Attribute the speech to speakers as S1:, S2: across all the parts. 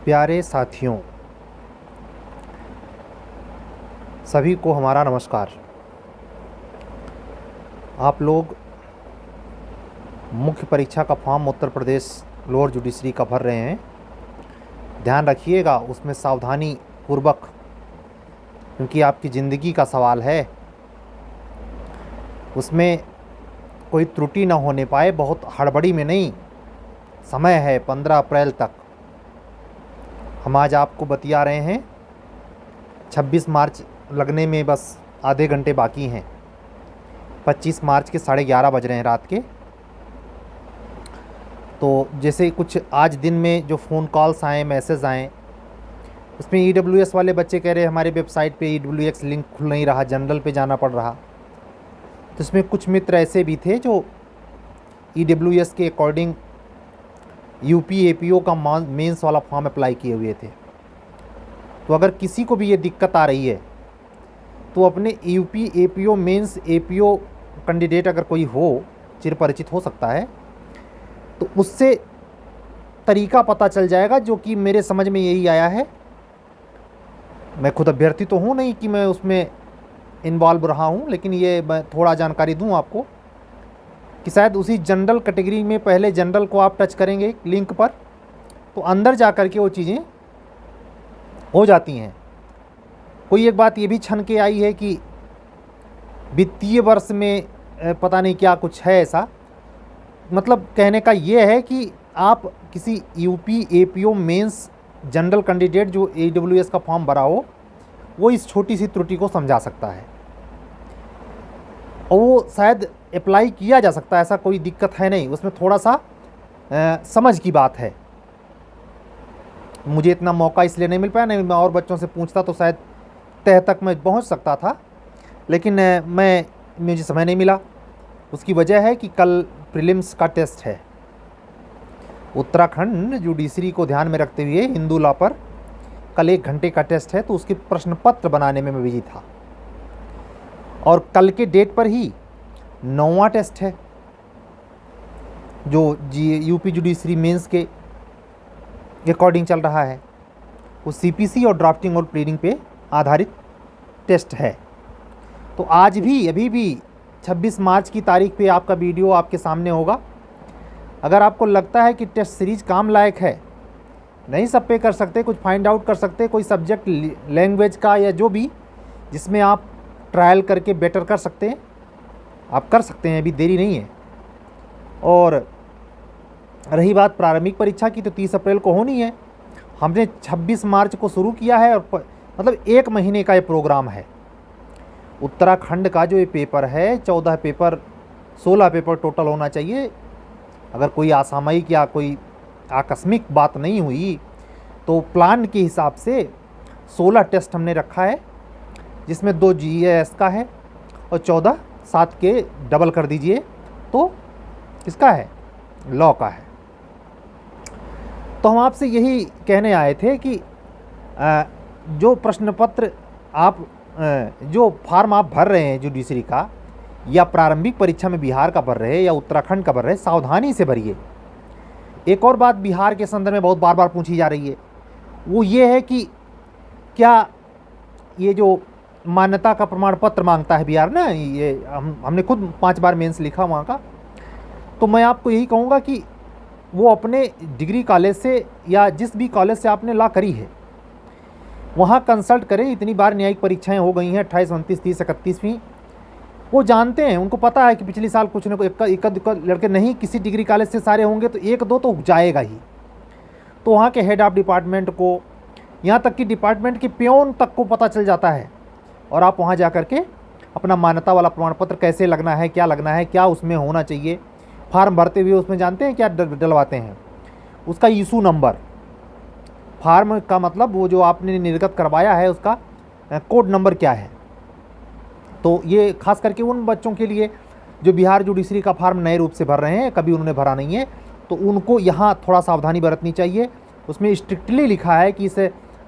S1: प्यारे साथियों, सभी को हमारा नमस्कार। आप लोग मुख्य परीक्षा का form Uttar Pradesh lower judiciary का भर रहे हैं। ध्यान रखिएगा उसमें सावधानी पूर्वक, क्योंकि आपकी ज़िंदगी का सवाल है। उसमें कोई त्रुटि न होने पाए, बहुत हड़बड़ी में नहीं। समय है 15 अप्रैल तक। हम आज आपको बतिया रहे हैं 26 मार्च लगने में बस आधे घंटे बाकी हैं। 25 मार्च के 11:30 बज रहे हैं रात के। तो जैसे कुछ आज दिन में जो फ़ोन कॉल्स आए, मैसेज आए, उसमें EWS वाले बच्चे कह रहे हमारे वेबसाइट पे EWS लिंक खुल नहीं रहा, जनरल पे जाना पड़ रहा। तो इसमें कुछ मित्र ऐसे भी थे जो EWS के अकॉर्डिंग UP APO का मेंस वाला फॉर्म अप्लाई किए हुए थे। तो अगर किसी को भी ये दिक्कत आ रही है तो अपने UP APO mains APO candidate अगर कोई हो, चिर परिचित हो सकता है, तो उससे तरीका पता चल जाएगा, जो कि मेरे समझ में यही आया है। मैं खुद अभ्यर्थी तो हूँ नहीं कि मैं उसमें इन्वॉल्व रहा हूँ, लेकिन ये मैं थोड़ा जानकारी दूँ आपको कि शायद उसी जनरल कैटेगरी में पहले जनरल को आप टच करेंगे लिंक पर, तो अंदर जा कर के वो चीज़ें हो जाती हैं। कोई एक बात ये भी छन के आई है कि वित्तीय वर्ष में पता नहीं क्या कुछ है ऐसा। मतलब कहने का ये है कि आप किसी UP APO mains general candidate जो AWS का फॉर्म भरा हो, वो इस छोटी सी त्रुटि को समझा सकता है और वो शायद अप्लाई किया जा सकता है। ऐसा कोई दिक्कत है नहीं, उसमें थोड़ा सा समझ की बात है। मुझे इतना मौका इसलिए नहीं मिल पाया, नहीं मैं और बच्चों से पूछता तो शायद तह तक मैं पहुंच सकता था, लेकिन मुझे समय नहीं मिला। उसकी वजह है कि कल प्रीलिम्स का टेस्ट है। उत्तराखंड जुडिशरी को ध्यान में रखते हुए हिंदू लॉ पर कल 1 घंटे का टेस्ट है, तो उसके प्रश्न पत्र बनाने में मैं बिजी था। और कल के डेट पर ही 9वां टेस्ट है जो UP जुडिशरी मेंस के अकॉर्डिंग चल रहा है। वो CPC और ड्राफ्टिंग और प्लीडिंग पे आधारित टेस्ट है। तो आज भी अभी भी 26 मार्च की तारीख पे आपका वीडियो आपके सामने होगा। अगर आपको लगता है कि टेस्ट सीरीज़ काम लायक है, नहीं सब पे कर सकते, कुछ फाइंड आउट कर सकते, कोई सब्जेक्ट लैंग्वेज का या जो भी जिसमें आप ट्रायल करके बेटर कर सकते हैं, आप कर सकते हैं, अभी देरी नहीं है। और रही बात प्रारंभिक परीक्षा की, तो 30 अप्रैल को होनी है। हमने 26 मार्च को शुरू किया है और मतलब 1 महीने का ये प्रोग्राम है। उत्तराखंड का जो ये पेपर है, 14 पेपर 16 पेपर टोटल होना चाहिए। अगर कोई असामयिक या कोई आकस्मिक बात नहीं हुई तो प्लान के हिसाब से 16 टेस्ट हमने रखा है, जिसमें 2 GAS का है और 14 7 के डबल कर दीजिए तो किसका है, लॉ का है। तो हम आपसे यही कहने आए थे कि जो प्रश्न पत्र आप जो फॉर्म आप भर रहे हैं जुडिशरी का, या प्रारंभिक परीक्षा में बिहार का भर रहे हैं या उत्तराखंड का भर रहे हैं, सावधानी से भरिए। एक और बात बिहार के संदर्भ में बहुत बार बार पूछी जा रही है, वो ये है कि क्या ये जो मान्यता का प्रमाण पत्र मांगता है बिहार ना, ये हमने खुद 5 बार मेंस लिखा वहाँ का। तो मैं आपको यही कहूँगा कि वो अपने डिग्री कॉलेज से या जिस भी कॉलेज से आपने लॉ करी है वहाँ कंसल्ट करें। इतनी बार न्यायिक परीक्षाएं हो गई हैं, 28, 29, 30, 31वीं। वो जानते हैं, उनको पता है कि पिछले साल कुछ न कुछ एक लड़के नहीं, किसी डिग्री कॉलेज से सारे होंगे तो 1-2 तो जाएगा ही। तो वहाँ के हेड ऑफ डिपार्टमेंट को, यहाँ तक कि डिपार्टमेंट के पियोन तक को पता चल जाता है। और आप वहाँ जा कर के अपना मान्यता वाला प्रमाण पत्र कैसे लगना है, क्या उसमें होना चाहिए, फार्म भरते हुए उसमें जानते हैं क्या डलवाते हैं, उसका इशू नंबर। फार्म का मतलब वो जो आपने निर्गत करवाया है उसका कोड नंबर क्या है। तो ये खास करके उन बच्चों के लिए जो बिहार जुडिशरी का फार्म नए रूप से भर रहे हैं, कभी उन्होंने भरा नहीं है, तो उनको यहाँ थोड़ा सावधानी बरतनी चाहिए। उसमें स्ट्रिक्टली लिखा है कि इस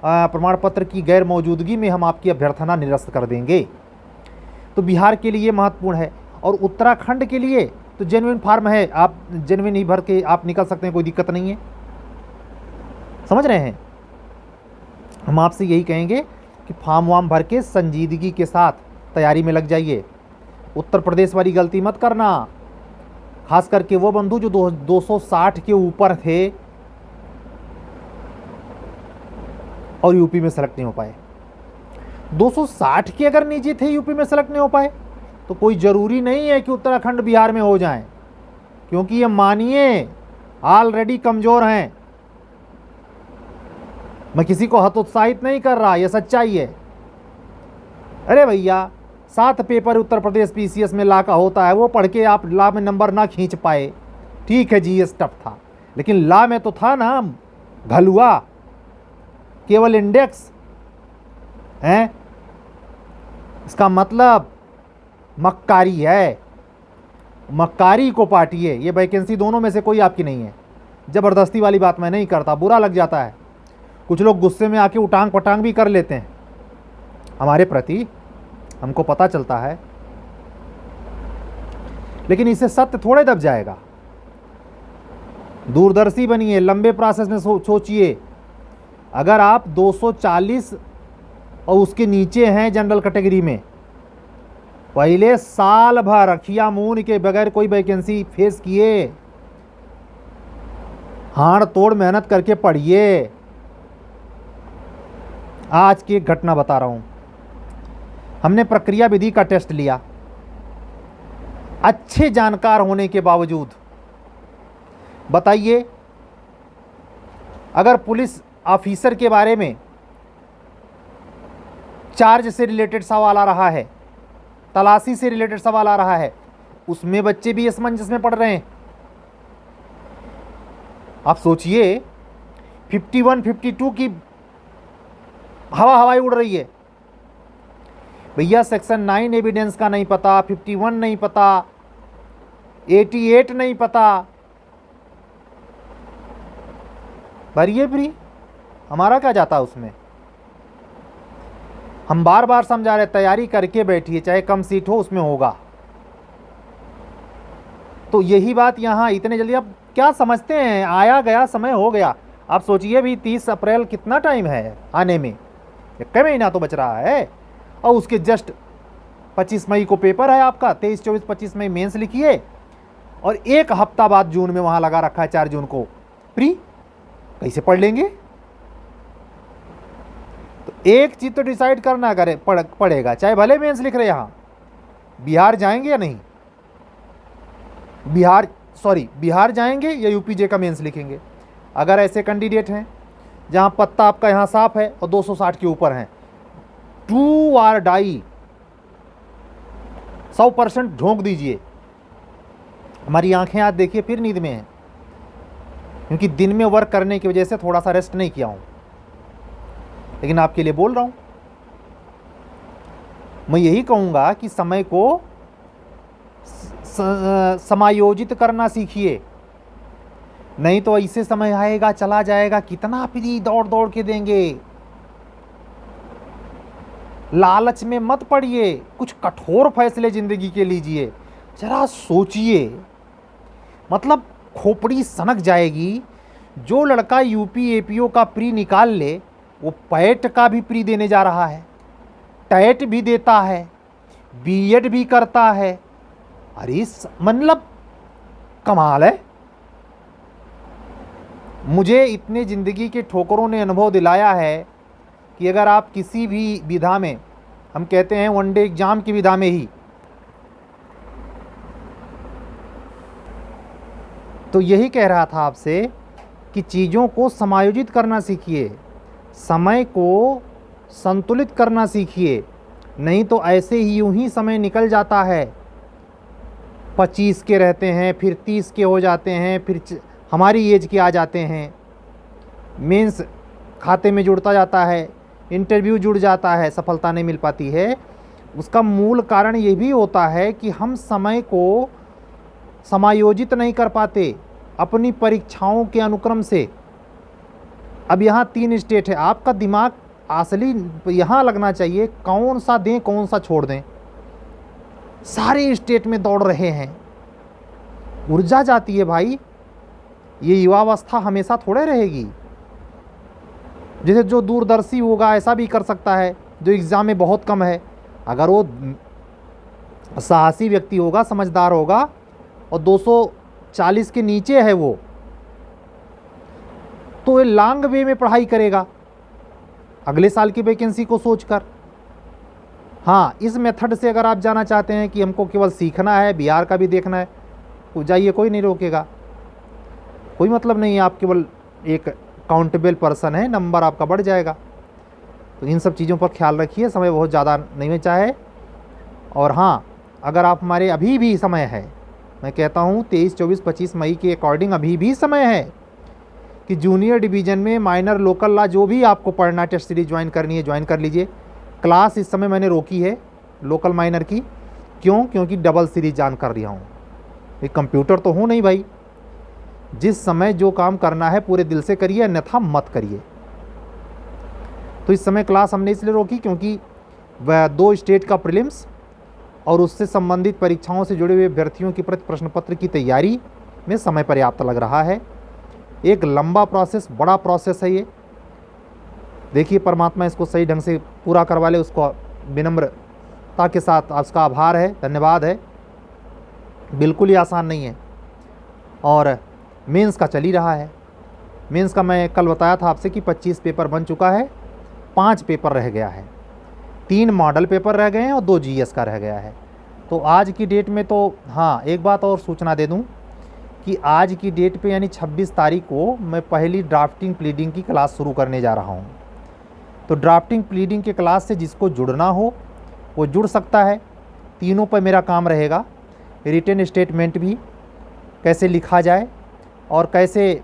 S1: प्रमाण पत्र की गैर मौजूदगी में हम आपकी अभ्यर्थना निरस्त कर देंगे। तो बिहार के लिए महत्वपूर्ण है। और उत्तराखंड के लिए तो जेन्युइन फार्म है, आप जेन्युइन ही भर के आप निकल सकते हैं, कोई दिक्कत नहीं है। समझ रहे हैं। हम आपसे यही कहेंगे कि फॉर्म वार्म भर के संजीदगी के साथ तैयारी में लग जाइए। उत्तर प्रदेश वाली गलती मत करना, खास करके वो बंधु जो 260 के ऊपर थे और यूपी में सेलेक्ट नहीं हो पाए। 260 के अगर नीचे थे, यूपी में सेलेक्ट नहीं हो पाए, तो कोई ज़रूरी नहीं है कि उत्तराखंड बिहार में हो जाएं, क्योंकि ये मानिए ऑलरेडी कमज़ोर हैं। मैं किसी को हतोत्साहित नहीं कर रहा, ये सच्चाई है। अरे भैया, 7 पेपर उत्तर प्रदेश पीसीएस में ला का होता है, वो पढ़ के आप ला में नंबर ना खींच पाए, ठीक है जीएस टफ था, लेकिन ला में तो था ना घलुआ, केवल इंडेक्स हैं। इसका मतलब मक्कारी है, मक्कारी को पाटिए। ये वैकेंसी दोनों में से कोई आपकी नहीं है। ज़बरदस्ती वाली बात मैं नहीं करता, बुरा लग जाता है। कुछ लोग गुस्से में आके उटांग पटांग भी कर लेते हैं हमारे प्रति, हमको पता चलता है, लेकिन इससे सत्य थोड़े दब जाएगा। दूरदर्शी बनिए, लंबे प्रोसेस में सोचिए। अगर आप 240 और उसके नीचे हैं जनरल कैटेगरी में, पहले साल भर अखिया मून के बगैर कोई वैकेंसी फेस किए, हाड़ तोड़ मेहनत करके पढ़िए। आज की एक घटना बता रहा हूं। हमने प्रक्रिया विधि का टेस्ट लिया, अच्छे जानकार होने के बावजूद। बताइए, अगर पुलिस ऑफिसर के बारे में चार्ज से रिलेटेड सवाल आ रहा है, तलाशी से रिलेटेड सवाल आ रहा है, उसमें बच्चे भी असमंजस में पड़ रहे हैं। आप सोचिए, 51, 52 की हवाई उड़ रही है। भैया सेक्शन 9 एविडेंस का नहीं पता, 51 नहीं पता, 88 नहीं पता, भरिए फ्री, हमारा क्या जाता उसमें। हम बार बार समझा रहे, तैयारी करके बैठिए, चाहे कम सीट हो उसमें होगा। तो यही बात यहाँ इतने जल्दी आप क्या समझते हैं, आया गया समय हो गया। आप सोचिए भी 30 अप्रैल कितना टाइम है आने में, 1 महीना तो बच रहा है, और उसके जस्ट 25 मई को पेपर है आपका। 23, 24, 25 मई मेंस लिखिए, और 1 हफ्ता बाद जून में वहाँ लगा रखा है 4 जून को प्री। कैसे पढ़ लेंगे? तो एक चीज़ तो डिसाइड करना पड़ेगा, चाहे भले मेंस लिख रहे यहाँ, बिहार जाएंगे या नहीं, बिहार जाएंगे या यूपीजे का मेंस लिखेंगे। अगर ऐसे कैंडिडेट हैं जहाँ पत्ता आपका यहाँ साफ है और 260 के ऊपर हैं, टू आर डाई, 100% झोंक दीजिए। हमारी आंखें आज देखिए फिर नींद में हैं, क्योंकि दिन में वर्क करने की वजह से थोड़ा सा रेस्ट नहीं किया हूँ, लेकिन आपके लिए बोल रहा हूँ। मैं यही कहूँगा कि समय को समायोजित करना सीखिए, नहीं तो ऐसे समय आएगा चला जाएगा, कितना फ्री दौड़ दौड़ के देंगे। लालच में मत पड़िए, कुछ कठोर फैसले जिंदगी के लीजिए। जरा सोचिए, मतलब खोपड़ी सनक जाएगी। जो लड़का यूपी एपीओ का प्री निकाल ले, वो पैट का भी प्री देने जा रहा है, टैट भी देता है, बीएड भी करता है। अरे मतलब कमाल है। मुझे इतने ज़िंदगी के ठोकरों ने अनुभव दिलाया है कि अगर आप किसी भी विधा में, हम कहते हैं वनडे एग्ज़ाम की विधा में ही, तो यही कह रहा था आपसे कि चीज़ों को समायोजित करना सीखिए, समय को संतुलित करना सीखिए, नहीं तो ऐसे ही यूं ही समय निकल जाता है। 25 के रहते हैं, फिर 30 के हो जाते हैं, फिर हमारी एज के आ जाते हैं, मेंस खाते में जुड़ता जाता है, इंटरव्यू जुड़ जाता है, सफलता नहीं मिल पाती है। उसका मूल कारण ये भी होता है कि हम समय को समायोजित नहीं कर पाते अपनी परीक्षाओं के अनुक्रम से। अब यहाँ 3 स्टेट है, आपका दिमाग असली यहाँ लगना चाहिए, कौन सा दें कौन सा छोड़ दें। सारे स्टेट में दौड़ रहे हैं, ऊर्जा जाती है भाई। ये युवावस्था हमेशा थोड़े रहेगी। जैसे जो दूरदर्शी होगा ऐसा भी कर सकता है, जो एग्ज़ाम में बहुत कम है। अगर वो साहसी व्यक्ति होगा, समझदार होगा और 240 के नीचे है वो, तो ये लॉन्ग वे में पढ़ाई करेगा अगले साल की वैकेंसी को सोचकर। हाँ, इस मेथड से अगर आप जाना चाहते हैं कि हमको केवल सीखना है, बिहार का भी देखना है, तो जाइए, कोई नहीं रोकेगा, कोई मतलब नहीं है। आप केवल एक काउंटेबल पर्सन है, नंबर आपका बढ़ जाएगा। तो इन सब चीज़ों पर ख्याल रखिए, समय बहुत ज़्यादा नहीं में चाहे। और हाँ, अगर आप हमारे, अभी भी समय है, मैं कहता हूँ 23, 24, 25 मई के अकॉर्डिंग अभी भी समय है कि जूनियर डिवीज़न में माइनर लोकल लॉ जो भी आपको पढ़ना, टेस्ट सीरीज ज्वाइन करनी है, ज्वाइन कर लीजिए। क्लास इस समय मैंने रोकी है लोकल माइनर की, क्यों? क्योंकि डबल सीरीज जान कर रहा हूँ। ये कंप्यूटर तो हूँ नहीं भाई, जिस समय जो काम करना है पूरे दिल से करिए, अन्यथा मत करिए। तो इस समय क्लास हमने इसलिए रोकी क्योंकि वह 2 स्टेट का प्रीलिम्स और उससे संबंधित परीक्षाओं से जुड़े हुए अभ्यर्थियों की प्रश्न पत्र की तैयारी में समय पर्याप्त लग रहा है। एक लंबा प्रोसेस, बड़ा प्रोसेस है ये। देखिए, परमात्मा इसको सही ढंग से पूरा करवा ले, उसको विनम्रता के साथ उसका आभार है, धन्यवाद है। बिल्कुल ही आसान नहीं है। और मेंस का चल ही रहा है। मेंस का मैं कल बताया था आपसे कि 25 पेपर बन चुका है, 5 पेपर रह गया है, 3 मॉडल पेपर रह गए हैं और 2 जीएस का रह गया है। तो आज की डेट में तो हाँ, एक बात और सूचना दे दूं कि आज की डेट पे यानी 26 तारीख को मैं पहली ड्राफ्टिंग प्लीडिंग की क्लास शुरू करने जा रहा हूं। तो ड्राफ्टिंग प्लीडिंग के क्लास से जिसको जुड़ना हो वो जुड़ सकता है। तीनों पर मेरा काम रहेगा। रिटन स्टेटमेंट भी कैसे लिखा जाए और कैसे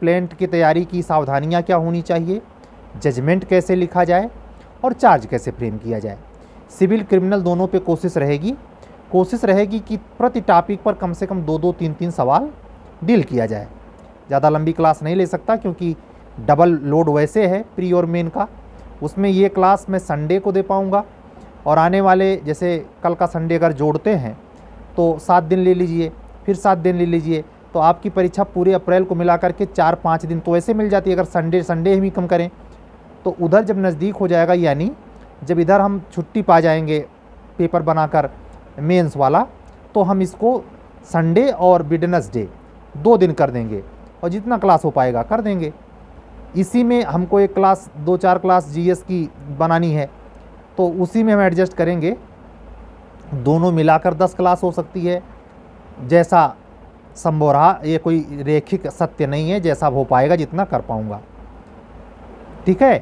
S1: प्लेंट की तैयारी की सावधानियां क्या होनी चाहिए, जजमेंट कैसे लिखा जाए और चार्ज कैसे फ्रेम किया जाए। सिविल क्रिमिनल दोनों पे कोशिश रहेगी कि प्रति टॉपिक पर कम से कम 2-2, 3-3 सवाल डील किया जाए। ज़्यादा लंबी क्लास नहीं ले सकता क्योंकि डबल लोड वैसे है प्री और मेन का। उसमें ये क्लास मैं संडे को दे पाऊँगा और आने वाले, जैसे कल का संडे अगर जोड़ते हैं तो 7 दिन ले लीजिए, फिर 7 दिन ले लीजिए, तो आपकी परीक्षा पूरे अप्रैल को मिला करके 4-5 दिन तो ऐसे मिल जाती है। अगर संडे ही कम करें तो उधर जब नज़दीक हो जाएगा, यानी जब इधर हम छुट्टी पा जाएंगे पेपर बनाकर मेंस वाला, तो हम इसको संडे और वेडनेसडे 2 दिन कर देंगे और जितना क्लास हो पाएगा कर देंगे। इसी में हमको एक क्लास, 2-4 क्लास जीएस की बनानी है, तो उसी में हम एडजस्ट करेंगे। दोनों मिलाकर 10 क्लास हो सकती है, जैसा संभव रहा। ये कोई रेखिक सत्य नहीं है, जैसा हो पाएगा जितना कर पाऊँगा, ठीक है।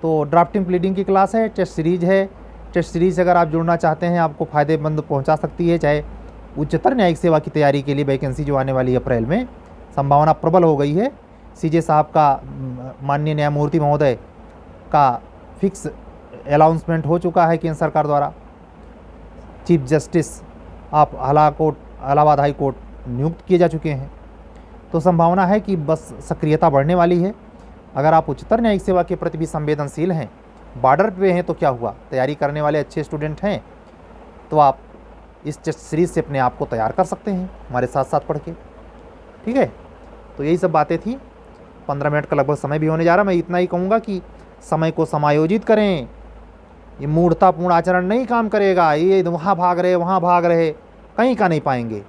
S1: तो ड्राफ्टिंग प्लीडिंग की क्लास है, टेस्ट सीरीज है। टेस्ट सीरीज अगर आप जुड़ना चाहते हैं, आपको फ़ायदेमंद पहुंचा सकती है। चाहे उच्चतर न्यायिक सेवा की तैयारी के लिए वैकेंसी जो आने वाली है अप्रैल में, संभावना प्रबल हो गई है। सीजे साहब का, माननीय न्यायमूर्ति महोदय का फिक्स अनाउंसमेंट हो चुका है केंद्र सरकार द्वारा। चीफ जस्टिस आप इलाहाबाद हाई कोर्ट नियुक्त किए जा चुके हैं। तो संभावना है कि बस सक्रियता बढ़ने वाली है। अगर आप उच्चतर न्यायिक सेवा के प्रति भी संवेदनशील हैं, बॉर्डर पे हैं, तो क्या हुआ, तैयारी करने वाले अच्छे स्टूडेंट हैं, तो आप इस टेस्ट सीरीज़ से अपने आप को तैयार कर सकते हैं हमारे साथ साथ पढ़ के, ठीक है। तो यही सब बातें थी। 15 मिनट का लगभग समय भी होने जा रहा। मैं इतना ही कहूँगा कि समय को समायोजित करें। ये मूढ़तापूर्ण आचरण नहीं काम करेगा। ये वहाँ भाग रहे, कहीं का नहीं पाएंगे।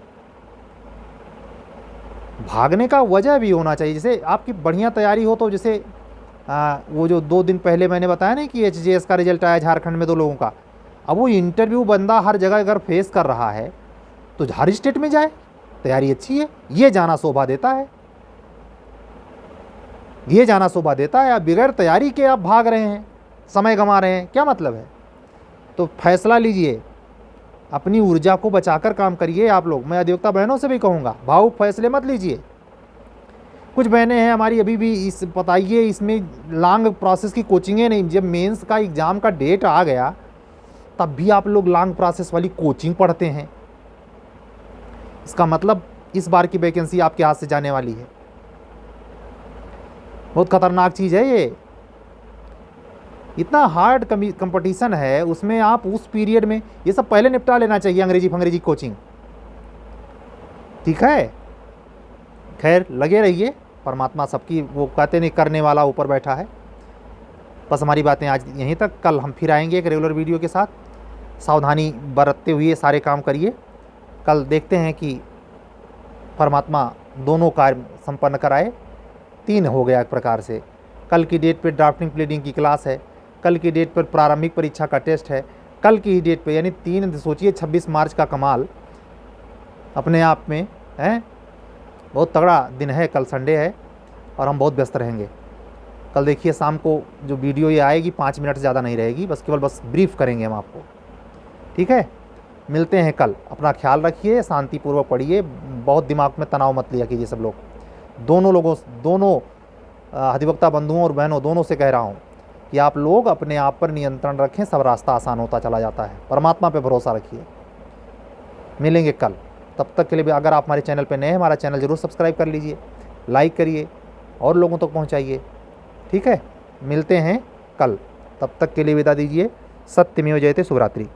S1: भागने का वजह भी होना चाहिए। जैसे आपकी बढ़िया तैयारी हो तो जैसे वो जो 2 दिन पहले मैंने बताया ना कि एचजेएस का रिजल्ट आया झारखंड में 2 लोगों का। अब वो इंटरव्यू बंदा हर जगह अगर फेस कर रहा है तो हर स्टेट में जाए, तैयारी अच्छी है, ये जाना शोभा देता है, ये जाना शोभा देता है। आप बगैर तैयारी के आप भाग रहे हैं, समय गंवा रहे हैं, क्या मतलब है। तो फैसला लीजिए, अपनी ऊर्जा को बचाकर काम करिए आप लोग। मैं अधिवक्ता बहनों से भी कहूँगा, भावुक फैसले मत लीजिए। कुछ बहनें हैं हमारी अभी भी इस बताइए, इसमें लॉन्ग प्रोसेस की कोचिंगें नहीं। जब मेंस का एग्ज़ाम का डेट आ गया तब भी आप लोग लॉन्ग प्रोसेस वाली कोचिंग पढ़ते हैं। इसका मतलब इस बार की वैकेंसी आपके हाथ से जाने वाली है। बहुत खतरनाक चीज़ है ये। इतना हार्ड कंपटीशन है, उसमें आप उस पीरियड में ये सब पहले निपटा लेना चाहिए, अंग्रेजी कोचिंग, ठीक है। खैर, लगे रहिए, परमात्मा सबकी, वो कहते नहीं करने वाला ऊपर बैठा है, बस हमारी बातें आज यहीं तक। कल हम फिर आएंगे एक रेगुलर वीडियो के साथ। सावधानी बरतते हुए सारे काम करिए। कल देखते हैं कि परमात्मा दोनों कार्य संपन्न कराए। 3 हो गया एक प्रकार से। कल की डेट पे ड्राफ्टिंग प्लीडिंग की क्लास है, कल की डेट पर प्रारंभिक परीक्षा का टेस्ट है, कल की ही डेट पे, यानी 3, सोचिए 26 मार्च का कमाल अपने आप में है। बहुत तगड़ा दिन है, कल संडे है और हम बहुत व्यस्त रहेंगे। कल देखिए शाम को जो वीडियो ये आएगी 5 मिनट से ज़्यादा नहीं रहेगी, बस ब्रीफ करेंगे हम आपको, ठीक है। मिलते हैं कल। अपना ख्याल रखिए, शांतिपूर्वक पढ़िए, बहुत दिमाग में तनाव मत लिया कीजिए सब लोग। दोनों अधिवक्ता बंधुओं और बहनों दोनों से कह रहा हूँ कि आप लोग अपने आप पर नियंत्रण रखें, सब रास्ता आसान होता चला जाता है। परमात्मा पे भरोसा रखिए। मिलेंगे कल। तब तक के लिए अगर आप हमारे चैनल पे नए हैं, हमारा चैनल ज़रूर सब्सक्राइब कर लीजिए, लाइक करिए और लोगों तक पहुँचाइए, ठीक है। मिलते हैं कल। तब तक के लिए विदा दीजिए। सत्यमेव जयते। शुभरात्रि।